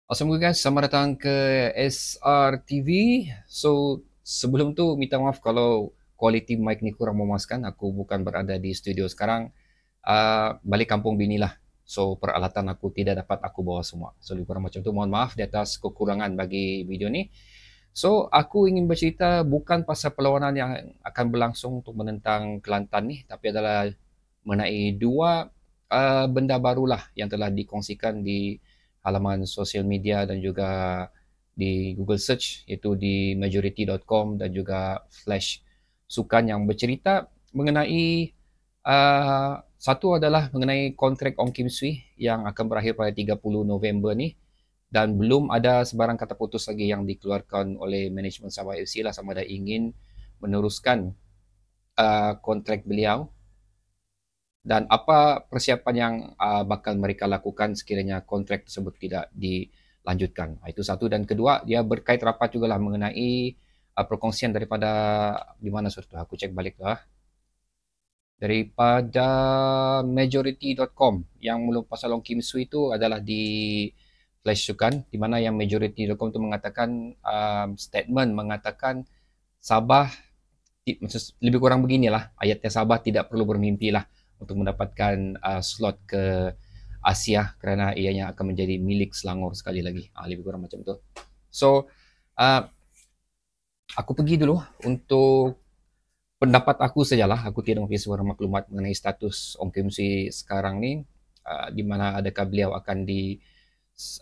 Assalamualaikum guys, selamat datang ke SRTV. So, sebelum tu minta maaf kalau kualiti mic ni kurang memuaskan. Aku bukan berada di studio sekarang. Balik kampung bini lah. So, peralatan aku tidak dapat aku bawa semua. So, lebih kurang macam tu. Mohon maaf di atas kekurangan bagi video ni. So, aku ingin bercerita bukan pasal perlawanan yang akan berlangsung untuk menentang Kelantan ni, tapi adalah mengenai dua benda barulah yang telah dikongsikan di halaman sosial media dan juga di Google Search, iaitu di majority.com dan juga Flash Sukan, yang bercerita mengenai satu adalah mengenai kontrak Ong Kim Swee yang akan berakhir pada 30 November ni, dan belum ada sebarang kata putus lagi yang dikeluarkan oleh manajemen Sabah FC lah sama ada ingin meneruskan kontrak beliau dan apa persiapan yang bakal mereka lakukan sekiranya kontrak tersebut tidak dilanjutkan. Itu satu. Dan kedua, dia berkait rapat juga lah mengenai perkongsian daripada di mana surat tu, aku cek balik lah, daripada majority.com. Yang mula pasal Ong Kim Swee itu adalah di Flash Sukan, di mana yang majority.com tu mengatakan statement mengatakan Sabah, lebih kurang beginilah ayatnya, Sabah tidak perlu bermimpi lah untuk mendapatkan slot ke Asia kerana ianya akan menjadi milik Selangor sekali lagi. Lebih kurang macam tu. So, uh, aku pergi dulu untuk pendapat aku sajalah. Aku tidak mempunyai sebarang maklumat mengenai status Ong Kim Swee sekarang ni. Di mana adakah beliau akan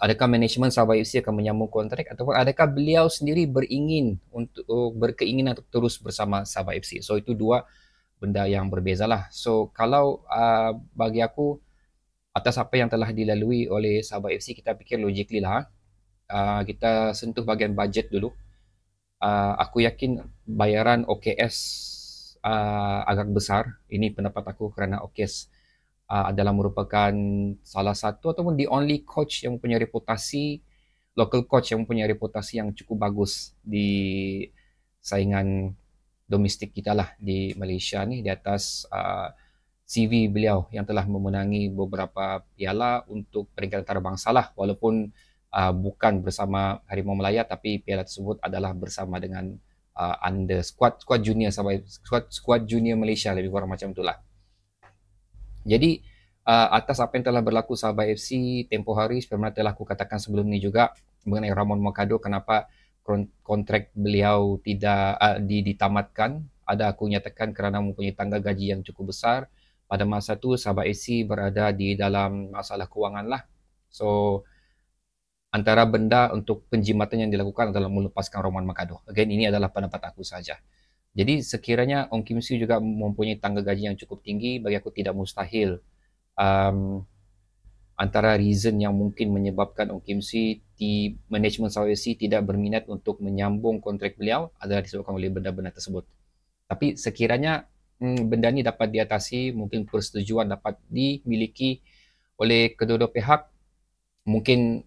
adakah manajemen Sabah FC akan menyambung kontrak, ataupun adakah beliau sendiri berkeinginan untuk terus bersama Sabah FC. So itu dua benda yang berbeza lah. So kalau bagi aku, atas apa yang telah dilalui oleh Sabah FC, kita fikir logically lah. Kita sentuh bahagian budget dulu. Aku yakin bayaran OKS agak besar. Ini pendapat aku kerana OKS adalah merupakan salah satu ataupun the only coach yang mempunyai reputasi, local coach yang mempunyai reputasi yang cukup bagus di saingan domestik kita lah di Malaysia ni, di atas CV beliau yang telah memenangi beberapa piala untuk peringkat antarabangsa lah, walaupun bukan bersama Harimau Melaya, tapi piala tersebut adalah bersama dengan under squad junior sampai squad junior Malaysia, lebih kurang macam itulah. Jadi atas apa yang telah berlaku Sabah FC tempoh hari, seperti telah aku katakan sebelum ni juga mengenai Ramon Mercado, kenapa kontrak beliau tidak ditamatkan, ada aku nyatakan kerana mempunyai tangga gaji yang cukup besar. Pada masa tu Sabah FC berada di dalam masalah kewangan lah. So antara benda untuk penjimatan yang dilakukan adalah melepaskan Ramon Mercado. Again, ini adalah pendapat aku saja. Jadi sekiranya Ong Kim Swee juga mempunyai tangga gaji yang cukup tinggi, bagi aku tidak mustahil antara reason yang mungkin menyebabkan Ong Kim Swee di manajemen Sabah FC tidak berminat untuk menyambung kontrak beliau adalah disebabkan oleh benda-benda tersebut. Tapi sekiranya benda ni dapat diatasi, mungkin persetujuan dapat dimiliki oleh kedua-dua pihak, mungkin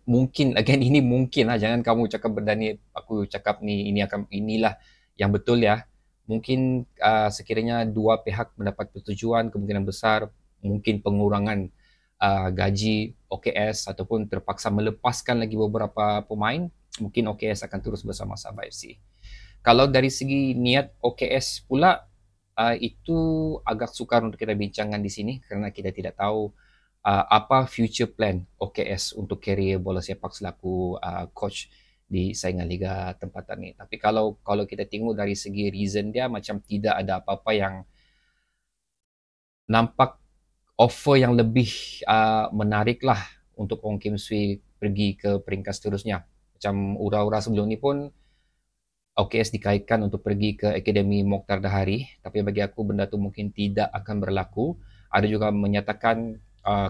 again, ini mungkin lah, jangan kamu cakap benda ni aku cakap ni inilah yang betul ya. Mungkin sekiranya dua pihak mendapat persetujuan, kemungkinan besar mungkin pengurangan gaji OKS ataupun terpaksa melepaskan lagi beberapa pemain, mungkin OKS akan terus bersama Sabah FC. Kalau dari segi niat OKS pula, itu agak sukar untuk kita bincangkan di sini kerana kita tidak tahu apa future plan OKS untuk career bola sepak selaku coach di saingan liga tempatan ni. Tapi kalau kita tengok dari segi reason dia, macam tidak ada apa-apa yang nampak offer yang lebih menarik lah untuk Ong Kim Swee pergi ke peringkat seterusnya. Macam ura-ura sebelum ni pun OKS dikaitkan untuk pergi ke Akademi Mokhtar Dahari, tapi bagi aku benda tu mungkin tidak akan berlaku. Ada juga menyatakan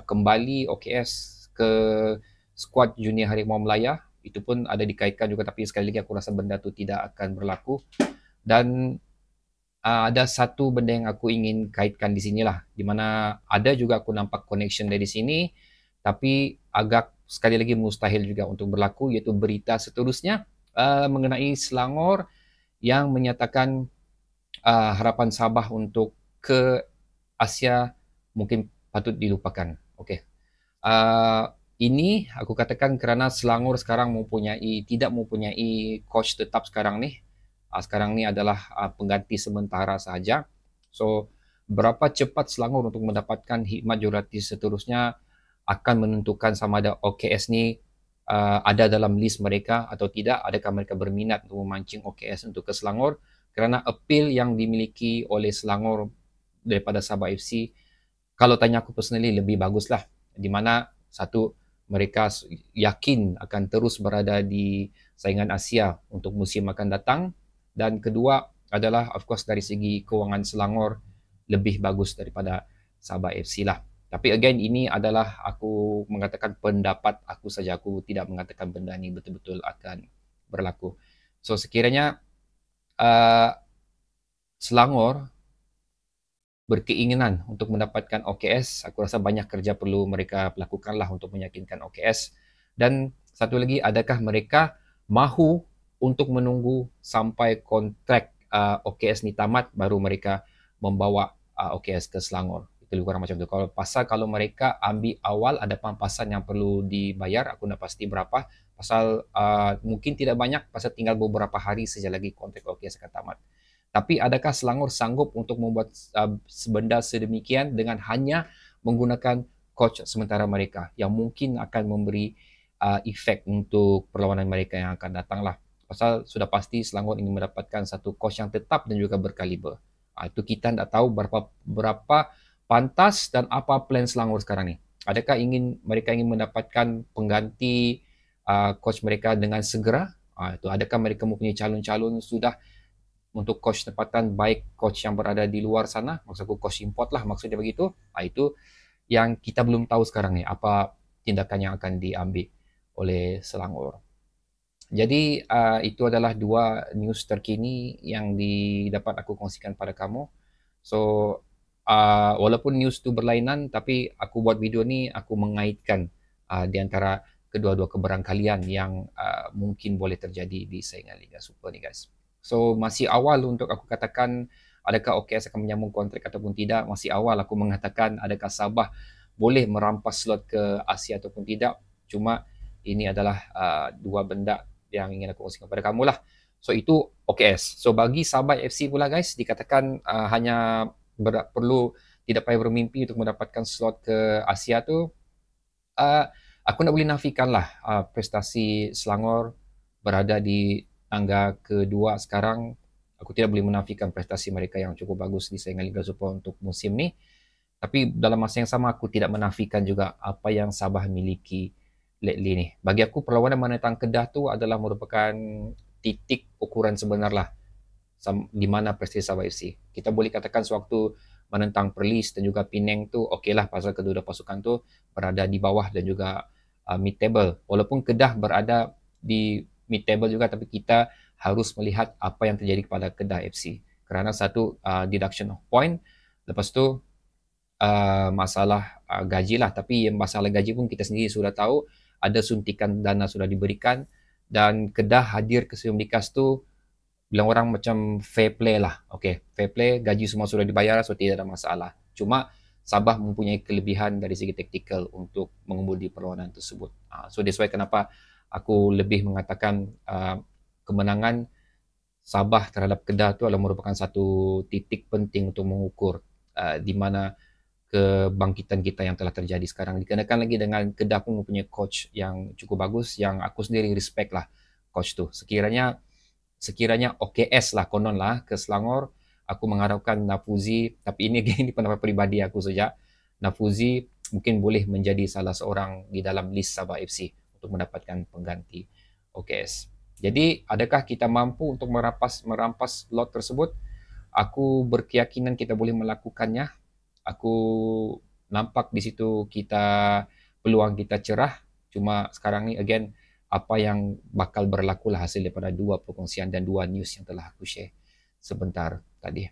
kembali OKS ke skuad junior Harimau Melaya, itu pun ada dikaitkan juga, tapi sekali lagi aku rasa benda tu tidak akan berlaku. Dan ada satu benda yang aku ingin kaitkan di sini lah, di mana ada juga aku nampak connection dari sini, tapi agak sekali lagi mustahil juga untuk berlaku, iaitu berita seterusnya mengenai Selangor yang menyatakan harapan Sabah untuk ke Asia mungkin patut dilupakan. Okay. Ini aku katakan kerana Selangor sekarang tidak mempunyai coach tetap sekarang ni. Sekarang ni adalah pengganti sementara sahaja. So, berapa cepat Selangor untuk mendapatkan hikmat jurulatih seterusnya akan menentukan sama ada OKS ni ada dalam list mereka atau tidak. Adakah mereka berminat untuk memancing OKS untuk ke Selangor, kerana appeal yang dimiliki oleh Selangor daripada Sabah FC, kalau tanya aku personally, lebih baguslah. Di mana satu, mereka yakin akan terus berada di saingan Asia untuk musim akan datang, dan kedua adalah of course dari segi kewangan Selangor lebih bagus daripada Sabah FC lah. Tapi again, ini adalah aku mengatakan pendapat aku saja. Aku tidak mengatakan benda ni betul-betul akan berlaku. So sekiranya Selangor berkeinginan untuk mendapatkan OKS, aku rasa banyak kerja perlu mereka lakukanlah untuk meyakinkan OKS. Dan satu lagi, adakah mereka mahu untuk menunggu sampai kontrak OKS ni tamat baru mereka membawa OKS ke Selangor. Itu lebih kurang macam tu. Kalau mereka ambil awal, ada pampasan yang perlu dibayar, aku nak pasti berapa. Pasal mungkin tidak banyak, pasal tinggal beberapa hari saja lagi kontrak OKS akan tamat. Tapi adakah Selangor sanggup untuk membuat benda sedemikian dengan hanya menggunakan coach sementara mereka, yang mungkin akan memberi efek untuk perlawanan mereka yang akan datang lah. Pasal sudah pasti Selangor ingin mendapatkan satu coach yang tetap dan juga berkaliber. Itu kita tidak tahu berapa pantas dan apa plan Selangor sekarang ni. Adakah mereka ingin mendapatkan pengganti coach mereka dengan segera? Itu adakah mereka mempunyai calon-calon sudah untuk coach tempatan, baik coach yang berada di luar sana, maksud aku coach import lah maksudnya begitu. Itu yang kita belum tahu sekarang ni, apa tindakan yang akan diambil oleh Selangor. Jadi itu adalah dua news terkini yang dapat aku kongsikan pada kamu. So walaupun news tu berlainan, tapi aku buat video ni aku mengaitkan di antara kedua-dua keberangkalian yang mungkin boleh terjadi di saingan Liga Super ni guys. So masih awal untuk aku katakan adakah OKS akan menyambung kontrak ataupun tidak. Masih awal aku mengatakan adakah Sabah boleh merampas slot ke Asia ataupun tidak. Cuma ini adalah dua benda yang ingin aku kongsikan kepada kamu lah. So itu OKS. So bagi Sabah FC pula guys, dikatakan hanya perlu tidak payah bermimpi untuk mendapatkan slot ke Asia tu. Aku nak boleh nafikan lah prestasi Selangor berada di tangga kedua sekarang. Aku tidak boleh menafikan prestasi mereka yang cukup bagus di saingan Liga Super untuk musim ni. Tapi dalam masa yang sama, aku tidak menafikan juga apa yang Sabah miliki lately ni. Bagi aku, perlawanan menentang Kedah tu adalah merupakan titik ukuran sebenar lah di mana prestasi Sabah FC. Kita boleh katakan sewaktu menentang Perlis dan juga Penang tu, okey lah pasal kedua-dua pasukan tu berada di bawah dan juga mid table. Walaupun Kedah berada di mid table juga, tapi kita harus melihat apa yang terjadi kepada Kedah FC. Kerana satu, deduction of point. Lepas tu, masalah gaji lah. Tapi masalah gaji pun kita sendiri sudah tahu. Ada suntikan dana sudah diberikan. Dan Kedah hadir ke Stadium Likas tu, bilang orang macam fair play lah. Okay, fair play, gaji semua sudah dibayar, so tidak ada masalah. Cuma Sabah mempunyai kelebihan dari segi taktikal untuk mengemudi perlawanan tersebut. So that's why kenapa aku lebih mengatakan kemenangan Sabah terhadap Kedah itu adalah merupakan satu titik penting untuk mengukur di mana kebangkitan kita yang telah terjadi sekarang. Dikenakan lagi dengan Kedah pun mempunyai coach yang cukup bagus, yang aku sendiri respect lah coach tu. Sekiranya OKS lah konon lah ke Selangor, aku mengharapkan Nafuzi, tapi ini pendapat peribadi aku saja, Nafuzi mungkin boleh menjadi salah seorang di dalam list Sabah FC untuk mendapatkan pengganti OKS. Jadi, adakah kita mampu untuk merampas lot tersebut? Aku berkeyakinan kita boleh melakukannya. Aku nampak di situ peluang kita cerah. Cuma sekarang ni again, apa yang bakal berlaku lah hasil daripada dua perkongsian dan dua news yang telah aku share sebentar tadi.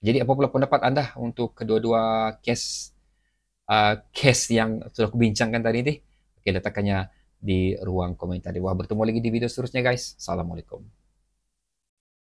Jadi apa pula pendapat anda untuk kedua-dua case yang sudah aku bincangkan tadi ni? Okey, letakkannya di ruang komentar di bawah. Bertemu lagi di video seterusnya guys. Assalamualaikum.